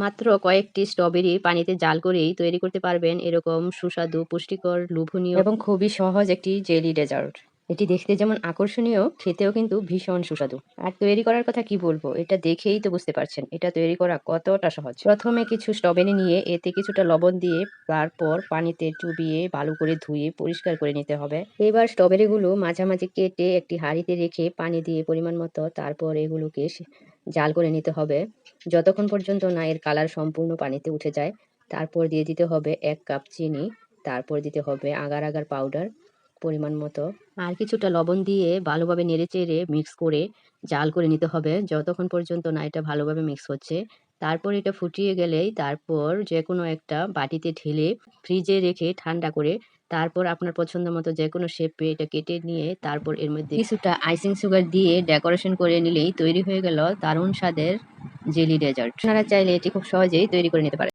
মাত্র কয়েকটি স্ট্রবেরি পানিতে জাল করেই তৈরি করতে পারবেন এরকম সুস্বাদু, পুষ্টিকর, লোভনীয় এবং খুবই সহজ একটি জেলি ডেজার্ট। এটি দেখতে যেমন আকর্ষণীয়, খেতেও কিন্তু ভীষণ সুস্বাদু। আর তৈরি করার কথা কি বলবো, এটা দেখেই তো বুঝতে পারছেন এটা তৈরি করা কতটা সহজ। প্রথমে কিছু স্ট্রবেরি নিয়ে এতে কিছুটা লবণ দিয়ে তারপর পানিতে চুবিয়ে ভালো করে ধুয়ে পরিষ্কার করে নিতে হবে। এবার স্ট্রবেরিগুলো মাঝামাঝি কেটে একটি হাঁড়িতে রেখে পানি দিয়ে পরিমাণ মতো তারপর এগুলোকে জাল করে নিতে হবে যতক্ষণ পর্যন্ত না এর কালার সম্পূর্ণ পানিতে উঠে যায়। তারপর দিয়ে দিতে হবে 1 কাপ চিনি, তারপর দিতে হবে আগার আগার পাউডার পরিমাণ মতো, আর কিছুটা লবণ দিয়ে ভালোভাবে নেড়েচেড়ে মিক্স করে জাল করে নিতে হবে যতক্ষণ পর্যন্ত না এটা ভালোভাবে মিক্স হচ্ছে। তারপর এটা ফুটিয়ে গেলেই তারপর যে কোনো একটা বাটিতে ঢেলে ফ্রিজে রেখে ঠান্ডা করে তারপর আপনার পছন্দ মতো যে কোনো শেপে এটা কেটে নিয়ে তারপর এর মধ্যে কিছুটা আইসিং সুগার দিয়ে ডেকোরেশন করে নিলেই তৈরি হয়ে গেল দারুণ স্বাদের জেলি ডেজার্ট। আপনারা চাইলে এটি খুব সহজেই তৈরি করে নিতে পারেন।